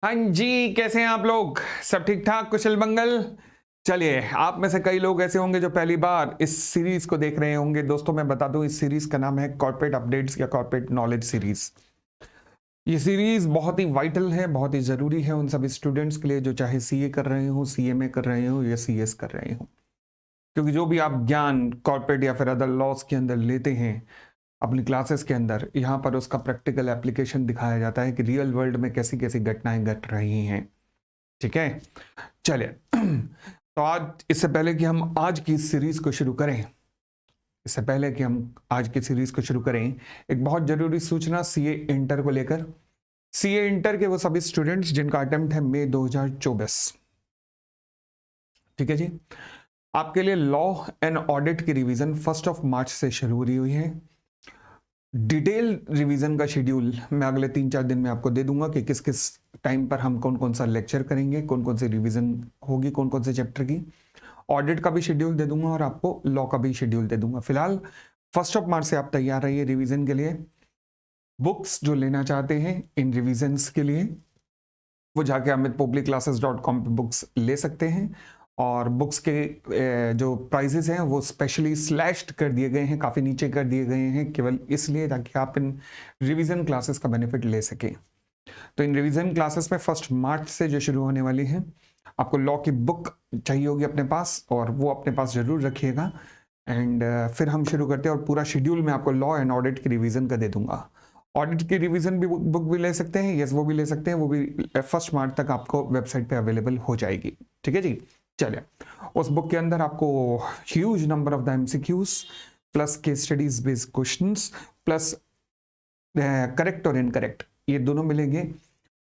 हाँ जी, कैसे हैं आप लोग? सब ठीक ठाक, कुशल मंगल। चलिए, आप में से कई लोग ऐसे होंगे जो पहली बार इस सीरीज को देख रहे होंगे। दोस्तों, मैं बता दूं, इस सीरीज का नाम है कॉर्पोरेट अपडेट्स या कॉर्पोरेट नॉलेज सीरीज। ये सीरीज बहुत ही वाइटल है, बहुत ही जरूरी है उन सभी स्टूडेंट्स के लिए जो चाहे सीए कर रहे हो, सीएमए कर रहे हो या सीएस कर रहे हो। क्योंकि जो भी आप ज्ञान कॉर्पोरेट या फिर अदर लॉस के अंदर लेते हैं अपनी क्लासेस के अंदर, यहाँ पर उसका प्रैक्टिकल एप्लीकेशन दिखाया जाता है कि रियल वर्ल्ड में कैसी कैसी घटनाएं घट रही हैं। ठीक है, चलिए। तो आज, इससे पहले कि हम आज की सीरीज को शुरू करें, एक बहुत जरूरी सूचना सीए इंटर को लेकर। सीए इंटर के वो सभी स्टूडेंट्स जिनका अटेम्प्ट है मई 2024, ठीक है जी, आपके लिए लॉ एंड ऑडिट की रिवीजन 1 मार्च से शुरू हो रही हुई है। डिटेल रिवीजन का शेड्यूल मैं अगले 3-4 दिन में आपको दे दूंगा कि किस किस टाइम पर हम कौन कौन सा लेक्चर करेंगे, कौन कौन सी रिवीजन होगी, कौन कौन से चैप्टर की। ऑडिट का भी शेड्यूल दे दूंगा और आपको लॉ का भी शेड्यूल दे दूंगा। फिलहाल 1 मार्च से आप तैयार रहिए रिवीजन के लिए। बुक्स जो लेना चाहते हैं इन रिवीजन्स के लिए, वो जाके amitpopliClasses.com पे बुक्स ले सकते हैं। और बुक्स के जो प्राइजेस हैं वो स्पेशली स्लैश्ड कर दिए गए हैं, काफ़ी नीचे कर दिए गए हैं, केवल इसलिए ताकि आप इन रिवीजन क्लासेस का बेनिफिट ले सकें। तो इन रिवीजन क्लासेस में 1 मार्च से जो शुरू होने वाली है, आपको लॉ की बुक चाहिए होगी अपने पास, और वो अपने पास जरूर रखिएगा। एंड फिर हम शुरू करते हैं और पूरा शेड्यूल मैं आपको लॉ एंड ऑडिट की रिवीजन का दे दूंगा। ऑडिट की रिवीजन भी बुक भी ले सकते हैं, यस वो भी ले सकते हैं, वो भी 1 मार्च तक आपको वेबसाइट पे अवेलेबल हो जाएगी। ठीक है जी, चलिए। उस बुक के अंदर आपको huge number of the MCQs plus case studies based questions plus correct और इनकरेक्ट, ये दोनों मिलेंगे।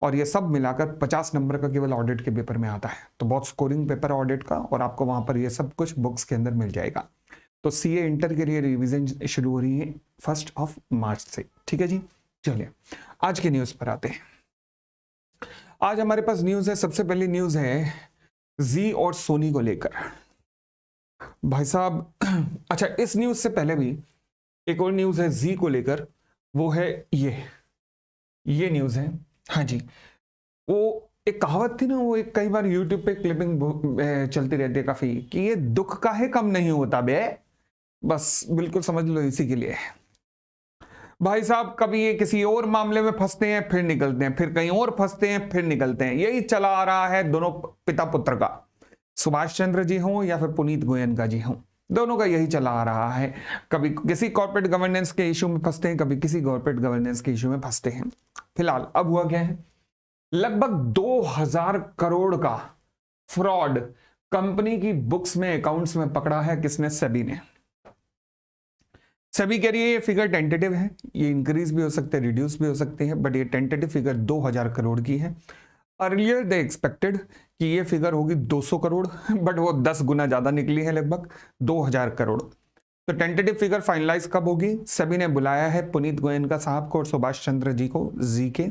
और ये सब मिलाकर 50 नंबर का केवल ऑडिट के पेपर में आता है। तो बहुत स्कोरिंग पेपर है ऑडिट का, और आपको वहां पर ये सब कुछ बुक्स के अंदर मिल जाएगा। तो सीए इंटर के लिए रिवीजन शुरू हो रही है 1 मार्च से। ठीक है जी, चलिए आज की न्यूज पर आते हैं। आज हमारे पास न्यूज है, सबसे पहली न्यूज है जी और सोनी को लेकर। भाई साहब, अच्छा, इस न्यूज से पहले भी एक और न्यूज है जी को लेकर, वो है ये न्यूज है। हाँ जी, वो एक कहावत थी ना, वो एक कई बार यूट्यूब पे क्लिपिंग चलती रहती है काफी, कि ये दुख काहे कम नहीं होता बे। बस बिल्कुल समझ लो इसी के लिए। भाई साहब, कभी ये किसी और मामले में फंसते हैं फिर निकलते हैं, फिर कहीं और फंसते हैं फिर निकलते हैं। यही चला आ रहा है दोनों पिता पुत्र का, सुभाष चंद्र जी हों या फिर पुनीत गोयनका जी हों, दोनों का यही चला आ रहा है। कभी किसी कॉर्पोरेट गवर्नेंस के इशू में फंसते हैं, कभी किसी कॉर्पोरेट गवर्नेंस के इशू में फंसते हैं। फिलहाल अब हुआ क्या है, लगभग 2000 करोड़ का फ्रॉड कंपनी की बुक्स में, अकाउंट्स में पकड़ा है। किसने? सेबी ने। सेबी कह रही है ये फिगर टेंटेटिव है, ये इंक्रीज भी हो सकते हैं, रिड्यूस भी हो सकते हैं, बट ये टेंटेटिव फिगर 2000 करोड़ की है। अर्लियर दे एक्सपेक्टेड कि ये फिगर होगी 200 करोड़, बट वो 10 गुना ज्यादा निकली है, लगभग 2000 करोड़। तो टेंटेटिव फिगर फाइनलाइज कब होगी? सभी ने बुलाया है पुनीत गोयनका साहब को और सुभाष चंद्र जी को, जी के,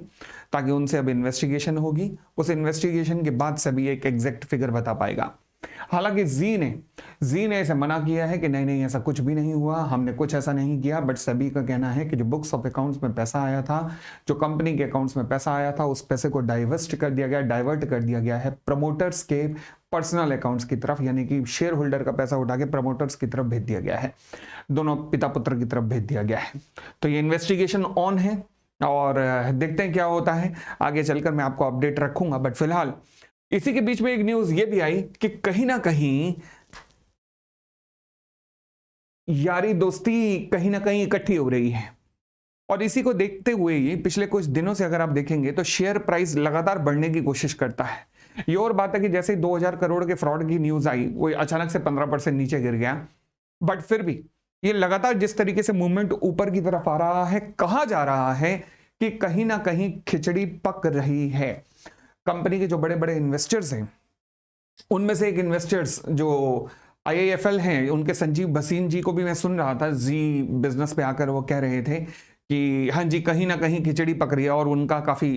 ताकि उनसे अब इन्वेस्टिगेशन होगी। उस इन्वेस्टिगेशन के बाद सभी एक एग्जैक्ट फिगर बता पाएगा। हालांकि जी ने ऐसे मना किया है कि नहीं नहीं, ऐसा कुछ भी नहीं हुआ, हमने कुछ ऐसा नहीं किया। बट सभी का कहना है कि जो बुक्स ऑफ अकाउंट्स में पैसा आया था, जो कंपनी के अकाउंट्स में पैसा आया था, उस पैसे को डाइवर्ट कर दिया गया है प्रमोटर्स के पर्सनल अकाउंट्स की तरफ, यानी कि शेयर होल्डर का पैसा उठा के प्रमोटर्स की तरफ भेज दिया गया है, दोनों पिता पुत्र की तरफ भेज दिया गया है। तो ये इन्वेस्टिगेशन ऑन है और देखते हैं क्या होता है। आगे चलकर मैं आपको अपडेट रखूंगा। बट फिलहाल इसी के बीच में एक न्यूज ये भी आई कि कहीं ना कहीं यारी दोस्ती कहीं ना कहीं इकट्ठी हो रही है। और इसी को देखते हुए ही पिछले कुछ दिनों से अगर आप देखेंगे तो शेयर प्राइस लगातार बढ़ने की कोशिश करता है। ये और बात है कि जैसे ही 2000 करोड़ के फ्रॉड की न्यूज आई, वो अचानक से 15% नीचे गिर गया। बट फिर भी ये लगातार जिस तरीके से मूवमेंट ऊपर की तरफ आ रहा है, कहा जा रहा है कि कहीं ना कहीं खिचड़ी पक रही है। कंपनी के जो बड़े बड़े इन्वेस्टर्स हैं, उनमें से एक इन्वेस्टर्स जो आईआईएफएल हैं, उनके संजीव भसीन जी को भी मैं सुन रहा था जी बिजनेस पे आकर, वो कह रहे थे कि हाँ जी, कहीं ना कहीं खिचड़ी पक रही है और उनका काफी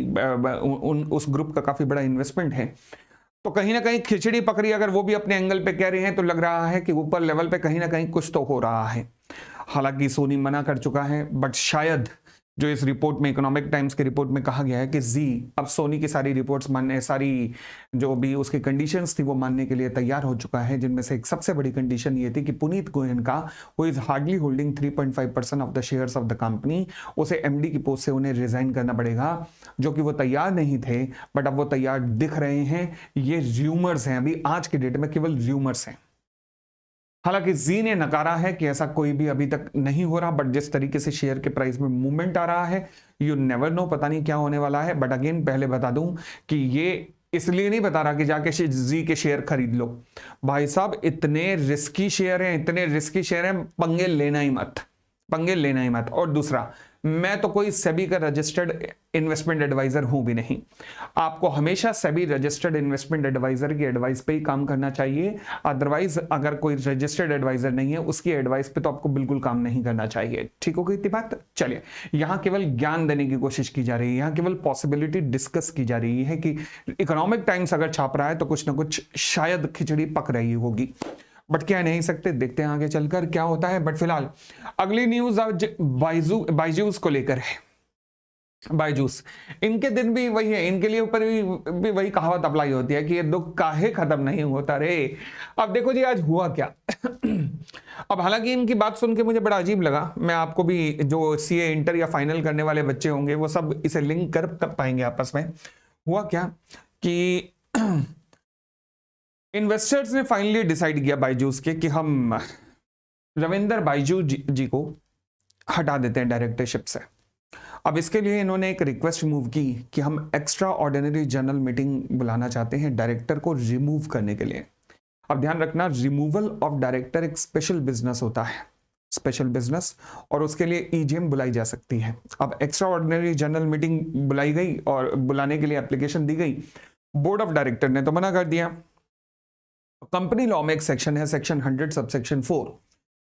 उस ग्रुप का काफी बड़ा इन्वेस्टमेंट है। तो कहीं ना कहीं खिचड़ी पक रही है, अगर वो भी अपने एंगल पे कह रहे हैं तो लग रहा है कि ऊपर लेवल पे कहीं ना कहीं कुछ तो हो रहा है। हालांकि सोनी मना कर चुका है, बट शायद जो इस रिपोर्ट में, इकोनॉमिक टाइम्स की रिपोर्ट में कहा गया है कि जी अब सोनी की सारी रिपोर्ट्स मानने, सारी जो भी उसकी कंडीशंस थी वो मानने के लिए तैयार हो चुका है, जिनमें से एक सबसे बड़ी कंडीशन ये थी कि Puneet Goenka who is hardly holding 3.5% of the shares of the company, उसे एमडी की पोस्ट से उन्हें रिजाइन करना पड़ेगा, जो कि वो तैयार नहीं थे, बट अब वो तैयार दिख रहे हैं। ये र्यूमर्स हैं, अभी आज के डेट में केवल र्यूमर्स हैं। हालांकि जी ने नकारा है कि ऐसा कोई भी अभी तक नहीं हो रहा, बट जिस तरीके से शेयर के प्राइस में मूवमेंट आ रहा है, यू नेवर नो, पता नहीं क्या होने वाला है। बट अगेन पहले बता दूं कि ये इसलिए नहीं बता रहा कि जाके जी के शेयर खरीद लो। भाई साहब इतने रिस्की शेयर हैं, इतने रिस्की शेयर हैं, पंगे लेना ही मत, पंगे लेना ही मत। और दूसरा, मैं तो कोई सेबी का रजिस्टर्ड इन्वेस्टमेंट एडवाइजर हूं भी नहीं। आपको हमेशा सेबी रजिस्टर्ड इन्वेस्टमेंट एडवाइजर की एडवाइस पे ही काम करना चाहिए। अदरवाइज अगर कोई रजिस्टर्ड एडवाइजर नहीं है, उसकी एडवाइस पे तो आपको बिल्कुल काम नहीं करना चाहिए। ठीक हो गई इतनी बात? चलिए, यहां केवल ज्ञान देने की कोशिश की जा रही है, यहां केवल पॉसिबिलिटी डिस्कस की जा रही है कि इकोनॉमिक टाइम्स अगर छाप रहा है तो कुछ ना कुछ शायद खिचड़ी पक रही होगी, बट क्या नहीं सकते, देखते हैं आगे चलकर क्या होता है। बट फिलहाल अगली न्यूज आज बायजूस को लेकर है। बायजूस, इनके दिन भी वही है, इनके लिए ऊपर भी वही कहावत अप्लाई होती है कि ये दुख काहे खत्म नहीं होता रे। अब देखो जी आज हुआ क्या। अब हालांकि इनकी बात सुन के मुझे बड़ा अजीब लगा। मैं आपको भी, जो सीए इंटर या फाइनल करने वाले बच्चे होंगे वो सब इसे लिंक कर पाएंगे आपस में। हुआ क्या कि इन्वेस्टर्स ने फाइनली डिसाइड किया बायजूस के कि हम रविंदर बायजू जी को हटा देते हैं डायरेक्टरशिप से। अब इसके लिए इन्होंने एक रिक्वेस्ट मूव की कि हम एक्स्ट्रा ऑर्डिनरी जनरल मीटिंग बुलाना चाहते हैं डायरेक्टर को रिमूव करने के लिए। अब ध्यान रखना, रिमूवल ऑफ डायरेक्टर एक स्पेशल बिजनेस होता है, स्पेशल बिजनेस, और उसके लिए ईजीएम बुलाई जा सकती है। अब एक्स्ट्रा ऑर्डिनरी जनरल मीटिंग बुलाई गई और बुलाने के लिए एप्लीकेशन दी गई। बोर्ड ऑफ डायरेक्टर ने तो मना कर दिया। कंपनी लॉ में एक सेक्शन है, सेक्शन 100 सबसेक्शन 4,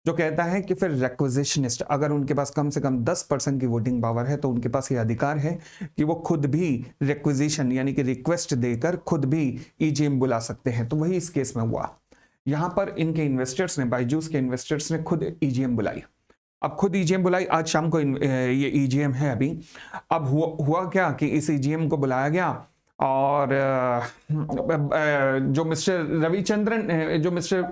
जो कहता है कि फिर रिक्विजिशनिस्ट अगर उनके पास कम से कम 10% की वोटिंग पावर है तो उनके पास ये अधिकार है कि वो खुद भी रिक्विजिशन यानी कि रिक्वेस्ट देकर खुद भी ईजीएम बुला सकते हैं। तो वही इस केस में हुआ। यहां पर इनके इन्वेस्टर्स ने, बायजूस के इन्वेस्टर्स ने खुद ईजीएम बुलाई। अब खुद ईजीएम बुलाई, आज शाम को ये ईजीएम है अभी। अब हुआ क्या कि इस ईजीएम को बुलाया गया और जो मिस्टर रविचंद्रन, जो मिस्टर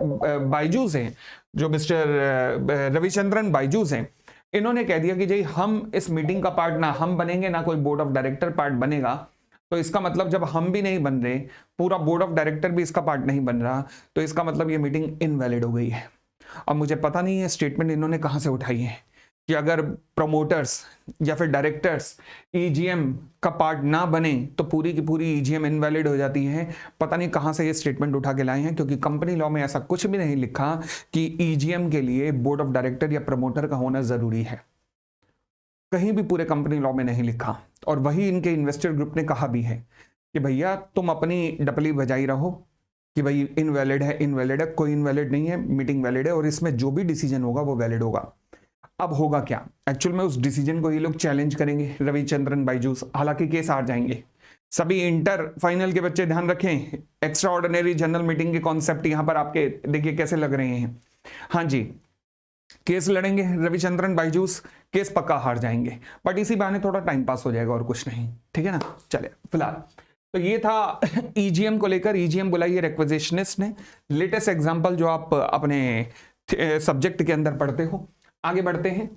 बायजूस हैं, जो मिस्टर रविचंद्रन बायजूस हैं, इन्होंने कह दिया कि जी हम इस मीटिंग का पार्ट ना हम बनेंगे ना कोई बोर्ड ऑफ डायरेक्टर पार्ट बनेगा। तो इसका मतलब जब हम भी नहीं बन रहे, पूरा बोर्ड ऑफ डायरेक्टर भी इसका पार्ट नहीं बन रहा, तो इसका मतलब ये मीटिंग इनवैलिड हो गई है। अब मुझे पता नहीं है स्टेटमेंट इन्होंने कहां से उठाई है कि अगर प्रमोटर्स या फिर डायरेक्टर्स ईजीएम का पार्ट ना बने तो पूरी की पूरी ईजीएम इनवैलिड हो जाती है। पता नहीं कहां से ये स्टेटमेंट उठा के लाए हैं, क्योंकि कंपनी लॉ में ऐसा कुछ भी नहीं लिखा कि ईजीएम के लिए बोर्ड ऑफ डायरेक्टर या प्रमोटर का होना जरूरी है। कहीं भी पूरे कंपनी लॉ में नहीं लिखा। और वही इनके इन्वेस्टर ग्रुप ने कहा भी है कि भैया तुम अपनी डपली बजाई रहो कि भाई इनवैलिड है, इनवैलिड है। कोई इनवैलिड नहीं है, मीटिंग वैलिड है और इसमें जो भी डिसीजन होगा वो वैलिड होगा। अब होगा क्या, एक्चुअल में उस डिसीजन को ये लोग चैलेंज करेंगे, रविचंद्रन बायजूस। हालांकि केस हार जाएंगे। सभी इंटर फाइनल के बच्चे ध्यान रखें, एक्स्ट्रा ऑर्डिनरी जनरल मीटिंग के कॉन्सेप्ट यहां पर आपके देखिए कैसे लग रहे हैं। हाँ जी, केस लड़ेंगे रविचंद्रन बायजूस, केस पक्का हार जाएंगे, बट इसी बहाने थोड़ा टाइम पास हो जाएगा और कुछ नहीं। ठीक है ना। चले फिलहाल तो ये था ईजीएम को लेकर। ईजीएम बुलाई है रिक्विजिशनिस्ट ने। लेटेस्ट एग्जांपल जो आप अपने सब्जेक्ट के अंदर पढ़ते हो। आगे बढ़ते हैं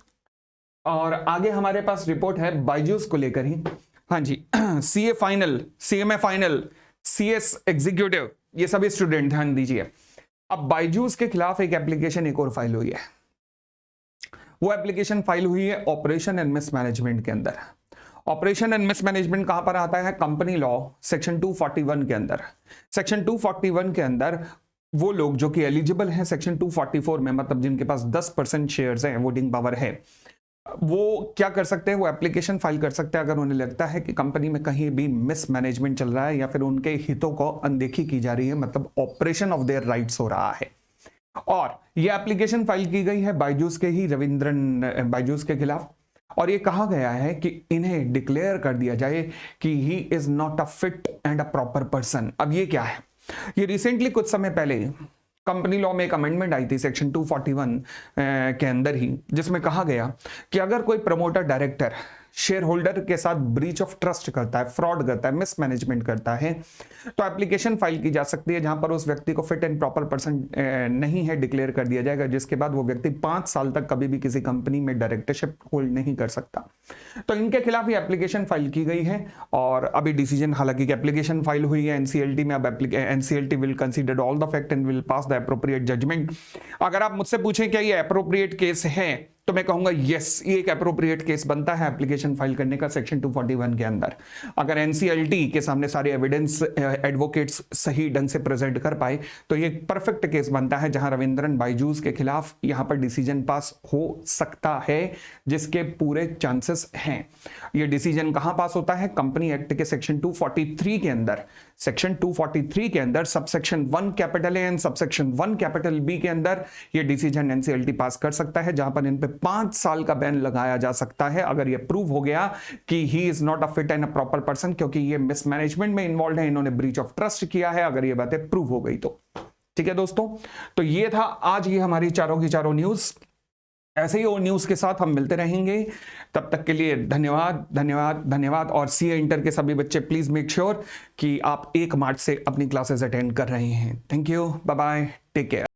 और आगे हमारे पास रिपोर्ट है बायजूस को लेकर ही। हाँ जी, CA final, CMA final, CS executive, ये सभी स्टूडेंट ध्यान दीजिए। अब बायजूस के खिलाफ एक एप्लीकेशन एक और फाइल हुई है। वो एप्लीकेशन फाइल हुई है ऑपरेशन एंड मिसमैनेजमेंट के अंदर। ऑपरेशन एंड मिसमैनेजमेंट कहां पर आता है? कंपनी लॉ सेक्शन 241 के अंदर। सेक्शन 241 के अंदर वो लोग जो कि एलिजिबल हैं सेक्शन 244 में, मतलब जिनके पास 10% शेयर्स हैं, वोटिंग पावर है, वो क्या कर सकते हैं? वो एप्लीकेशन फाइल कर सकते हैं अगर उन्हें लगता है कि कंपनी में कहीं भी मिसमैनेजमेंट चल रहा है या फिर उनके हितों को अनदेखी की जा रही है, मतलब ऑपरेशन ऑफ देयर राइट्स हो रहा है। और ये एप्लीकेशन फाइल की गई है बायजूस के ही, रविंद्रन बायजूस के खिलाफ। और ये कहा गया है कि इन्हें डिक्लेयर कर दिया जाए कि he is not a fit and a proper person. अब ये क्या है? ये रिसेंटली कुछ समय पहले कंपनी लॉ में एक अमेंडमेंट आई थी सेक्शन 241 के अंदर ही, जिसमें कहा गया कि अगर कोई प्रमोटर डायरेक्टर शेयर होल्डर के साथ ब्रीच ऑफ ट्रस्ट करता है, फ्रॉड करता है, मिसमैनेजमेंट करता है, तो एप्लीकेशन फाइल की जा सकती है, जहां पर उस व्यक्ति को फिट एंड प्रॉपर पर्सन नहीं है डिक्लेयर कर दिया जाएगा, जिसके बाद वो व्यक्ति 5 साल तक कभी भी किसी कंपनी में डायरेक्टरशिप होल्ड नहीं कर सकता। तो इनके खिलाफ ये एप्लीकेशन फाइल की गई है और अभी डिसीजन, हालांकि एप्लीकेशन फाइल हुई है एनसीएलटी में, अब NCLT will consider all the fact and will pass the appropriate judgement. अगर आप मुझसे पूछें क्या ये एप्रोप्रिएट केस है, तो मैं कहूंगा यस, ये एक एप्रोप्रिएट केस बनता है एप्लीकेशन फाइल करने का सेक्शन 241 के अंदर। अगर एनसीएलटी के सामने सारे एविडेंस एडवोकेट्स सही ढंग से प्रेजेंट कर पाए तो ये परफेक्ट केस बनता है जहां रविंद्रन बाइजूस के खिलाफ यहां पर डिसीजन पास हो सकता है, जिसके पूरे चांसेस हैं। ये डिसीजन कहां पास होता है? कंपनी एक्ट के सेक्शन 243 के अंदर। सेक्शन 243 के अंदर subsection 1 capital A and subsection 1 capital B के अंदर ये डिसीजन एनसीएलटी पास कर सकता है, जहां पर इन पे 5 साल का बैन लगाया जा सकता है अगर ये प्रूव हो गया कि he is not a fit and a proper person, क्योंकि ये मिसमैनेजमेंट में इन्वॉल्व है, इन्होंने ब्रीच ऑफ ट्रस्ट किया है, अगर ये बातें प्रूव हो गई तो। ठीक है दोस्तों, तो ये था आज ये हमारी चारों की चारों न्यूज। ऐसे ही और न्यूज के साथ हम मिलते रहेंगे, तब तक के लिए धन्यवाद धन्यवाद धन्यवाद। और सीए इंटर के सभी बच्चे प्लीज मेक श्योर कि आप 1 मार्च से अपनी क्लासेस अटेंड कर रहे हैं। Thank you, bye bye, take care.